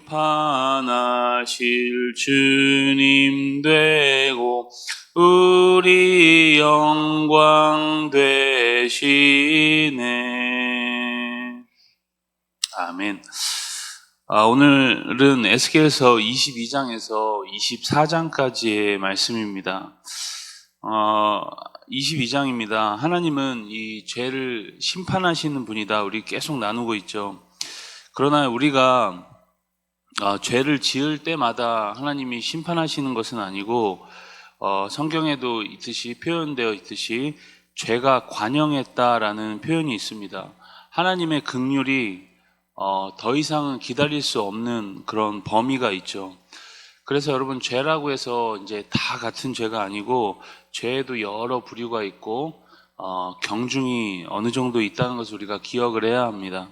심판하실 주님 되고 우리 영광 되시네. 아멘. 오늘은 에스겔서 22장에서 24장까지의 말씀입니다. 22장입니다. 하나님은 이 죄를 심판하시는 분이다. 우리 계속 나누고 있죠. 그러나 우리가 죄를 지을 때마다 하나님이 심판하시는 것은 아니고 성경에도 있듯이 표현되어 있듯이 죄가 관영했다라는 표현이 있습니다. 하나님의 긍휼이 더 이상은 기다릴 수 없는 그런 범위가 있죠. 그래서 여러분, 죄라고 해서 이제 다 같은 죄가 아니고 죄에도 여러 부류가 있고 경중이 어느 정도 있다는 것을 우리가 기억을 해야 합니다.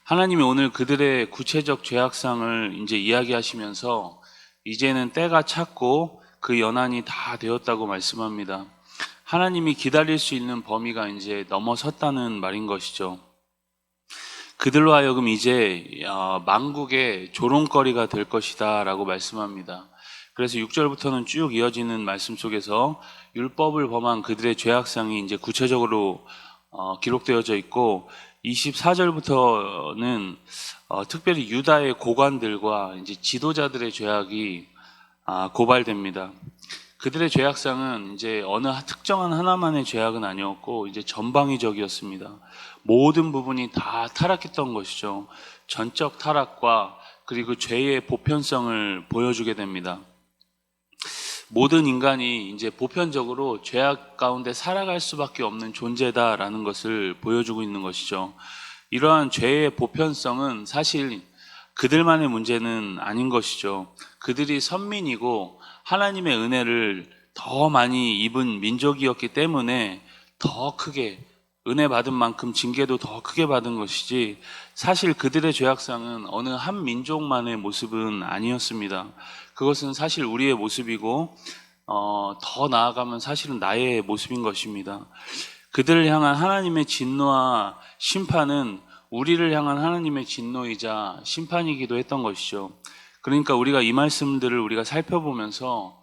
하나님이 오늘 그들의 구체적 죄악상을 이제 이야기하시면서 이제는 때가 찼고 그 연한이 다 되었다고 말씀합니다. 하나님이 기다릴 수 있는 범위가 이제 넘어섰다는 말인 것이죠. 그들로 하여금 이제 만국의 조롱거리가 될 것이다 라고 말씀합니다. 그래서 6절부터는 쭉 이어지는 말씀 속에서 율법을 범한 그들의 죄악상이 이제 구체적으로 기록되어져 있고, 24절부터는 특별히 유다의 고관들과 이제 지도자들의 죄악이 고발됩니다. 그들의 죄악상은 이제 어느 특정한 하나만의 죄악은 아니었고 이제 전방위적이었습니다. 모든 부분이 다 타락했던 것이죠. 전적 타락과 그리고 죄의 보편성을 보여주게 됩니다. 모든 인간이 이제 보편적으로 죄악 가운데 살아갈 수밖에 없는 존재다라는 것을 보여주고 있는 것이죠. 이러한 죄의 보편성은 사실 그들만의 문제는 아닌 것이죠. 그들이 선민이고 하나님의 은혜를 더 많이 입은 민족이었기 때문에 더 크게 은혜 받은 만큼 징계도 더 크게 받은 것이지, 사실 그들의 죄악상은 어느 한 민족만의 모습은 아니었습니다. 그것은 사실 우리의 모습이고 더 나아가면 사실은 나의 모습인 것입니다. 그들을 향한 하나님의 진노와 심판은 우리를 향한 하나님의 진노이자 심판이기도 했던 것이죠. 그러니까 우리가 이 말씀들을 우리가 살펴보면서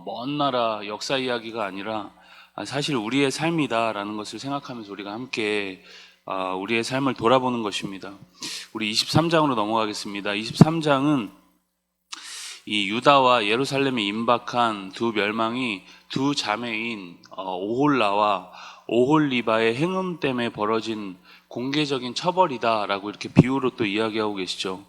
먼 나라 역사 이야기가 아니라 사실 우리의 삶이다라는 것을 생각하면서 우리가 함께 우리의 삶을 돌아보는 것입니다. 우리 23장으로 넘어가겠습니다. 23장은 이 유다와 예루살렘에 임박한 두 멸망이 두 자매인 오홀라와 오홀리바의 행음 때문에 벌어진 공개적인 처벌이다라고 이렇게 비유로 또 이야기하고 계시죠.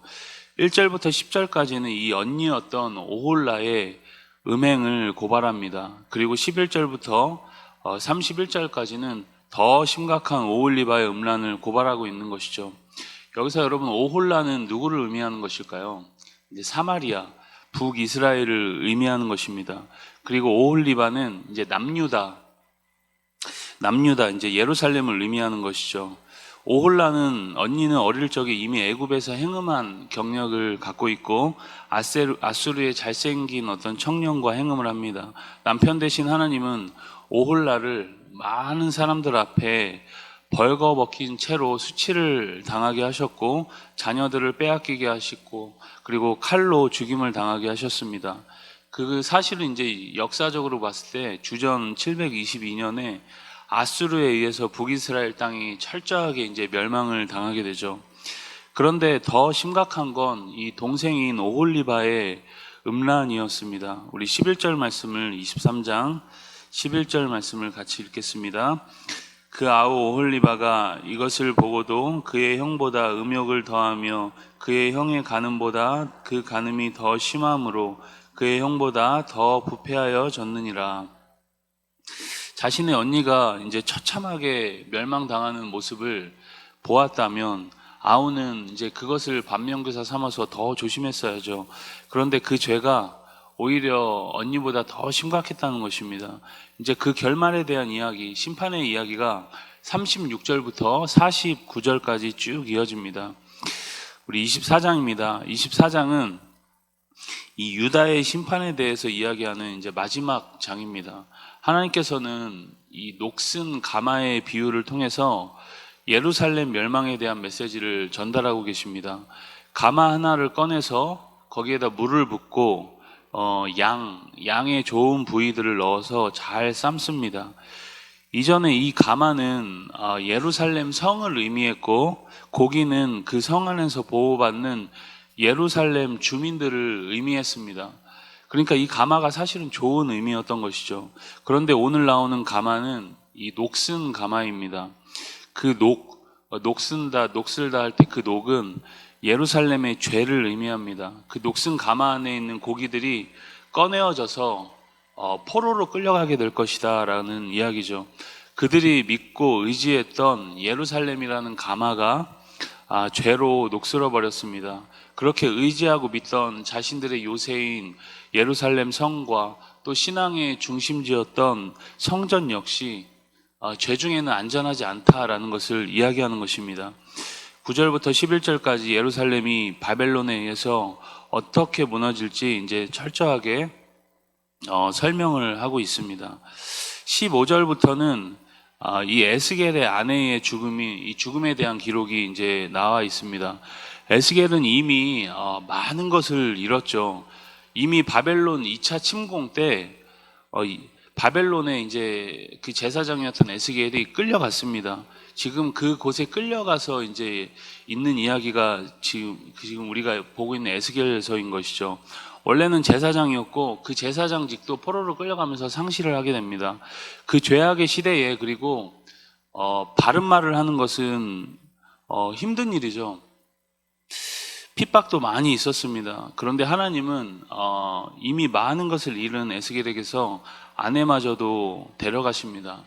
1절부터 10절까지는 이 언니였던 오홀라의 음행을 고발합니다. 그리고 11절부터 31절까지는 더 심각한 오홀리바의 음란을 고발하고 있는 것이죠. 여기서 여러분, 오홀라는 누구를 의미하는 것일까요? 이제 사마리아, 북이스라엘을 의미하는 것입니다. 그리고 오홀리바는 이제 남유다, 이제 예루살렘을 의미하는 것이죠. 오홀라는 언니는 어릴 적에 이미 애굽에서 행음한 경력을 갖고 있고 아수르의 잘생긴 어떤 청년과 행음을 합니다. 남편 대신 하나님은 오홀라를 많은 사람들 앞에 벌거벗긴 채로 수치를 당하게 하셨고 자녀들을 빼앗기게 하시고 그리고 칼로 죽임을 당하게 하셨습니다. 그 사실은 이제 역사적으로 봤을 때 주전 722년에 아수르에 의해서 북이스라엘 땅이 철저하게 이제 멸망을 당하게 되죠. 그런데 더 심각한 건 이 동생인 오홀리바의 음란이었습니다. 우리 11절 말씀을 23장 11절 말씀을 같이 읽겠습니다. 그 아우 오홀리바가 이것을 보고도 그의 형보다 음욕을 더하며 그의 형의 간음보다 그 간음이 더 심함으로 그의 형보다 더 부패하여졌느니라. 자신의 언니가 이제 처참하게 멸망당하는 모습을 보았다면 아우는 이제 그것을 반면교사 삼아서 더 조심했어야죠. 그런데 그 죄가 오히려 언니보다 더 심각했다는 것입니다. 이제 그 결말에 대한 이야기, 심판의 이야기가 36절부터 49절까지 쭉 이어집니다. 우리 24장입니다. 24장은 이 유다의 심판에 대해서 이야기하는 이제 마지막 장입니다. 하나님께서는 이 녹슨 가마의 비유를 통해서 예루살렘 멸망에 대한 메시지를 전달하고 계십니다. 가마 하나를 꺼내서 거기에다 물을 붓고 양의 좋은 부위들을 넣어서 잘 삶습니다. 이전에 이 가마는 예루살렘 성을 의미했고 고기는 그 성 안에서 보호받는 예루살렘 주민들을 의미했습니다. 그러니까 이 가마가 사실은 좋은 의미였던 것이죠. 그런데 오늘 나오는 가마는 이 녹슨 가마입니다. 그 녹슬다 할 때 그 녹은 예루살렘의 죄를 의미합니다. 그 녹슨 가마 안에 있는 고기들이 꺼내어져서 포로로 끌려가게 될 것이다 라는 이야기죠. 그들이 믿고 의지했던 예루살렘이라는 가마가 죄로 녹슬어 버렸습니다. 그렇게 의지하고 믿던 자신들의 요새인 예루살렘 성과 또 신앙의 중심지였던 성전 역시 죄 중에는 안전하지 않다라는 것을 이야기하는 것입니다. 9절부터 11절까지 예루살렘이 바벨론에 의해서 어떻게 무너질지 이제 철저하게 설명을 하고 있습니다. 15절부터는 이 에스겔의 아내의 이 죽음에 대한 기록이 이제 나와 있습니다. 에스겔은 이미 많은 것을 잃었죠. 이미 바벨론 2차 침공 때 바벨론에 이제 그 제사장이었던 에스겔이 끌려갔습니다. 지금 그곳에 끌려가서 이제 있는 이야기가 지금 우리가 보고 있는 에스겔서인 것이죠. 원래는 제사장이었고 그 제사장직도 포로로 끌려가면서 상실을 하게 됩니다. 그 죄악의 시대에 그리고 바른 말을 하는 것은 힘든 일이죠. 핍박도 많이 있었습니다. 그런데 하나님은 이미 많은 것을 잃은 에스겔에게서 아내마저도 데려가십니다.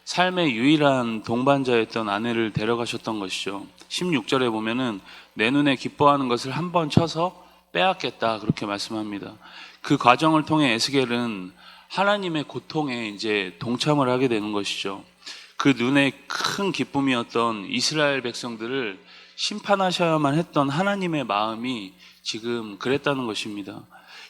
삶의 유일한 동반자였던 아내를 데려가셨던 것이죠. 16절에 보면은 내 눈에 기뻐하는 것을 한 번 쳐서 빼앗겠다 그렇게 말씀합니다. 그 과정을 통해 에스겔은 하나님의 고통에 이제 동참을 하게 되는 것이죠. 그 눈에 큰 기쁨이었던 이스라엘 백성들을 심판하셔야만 했던 하나님의 마음이 지금 그랬다는 것입니다.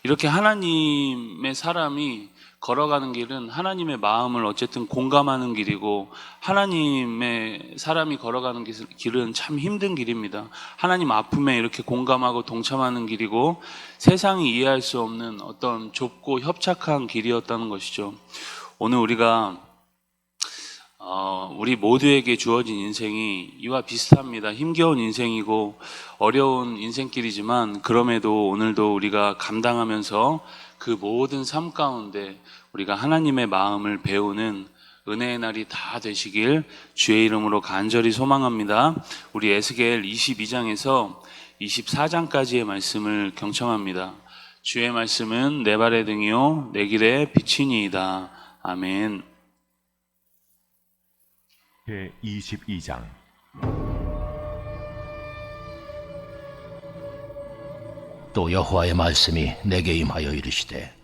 이렇게 하나님의 사람이 걸어가는 길은 하나님의 마음을 어쨌든 공감하는 길이고 하나님의 사람이 걸어가는 길은 참 힘든 길입니다. 하나님 아픔에 이렇게 공감하고 동참하는 길이고 세상이 이해할 수 없는 어떤 좁고 협착한 길이었다는 것이죠. 오늘 우리 모두에게 주어진 인생이 이와 비슷합니다. 힘겨운 인생이고 어려운 인생길이지만 그럼에도 오늘도 우리가 감당하면서 그 모든 삶 가운데 우리가 하나님의 마음을 배우는 은혜의 날이 다 되시길 주의 이름으로 간절히 소망합니다. 우리 에스겔 22장에서 24장까지의 말씀을 경청합니다. 주의 말씀은 내 발의 등이요 내 길의 빛이니이다. 아멘. 제22장 또 여호와의 말씀이 내게 임하여 이르시되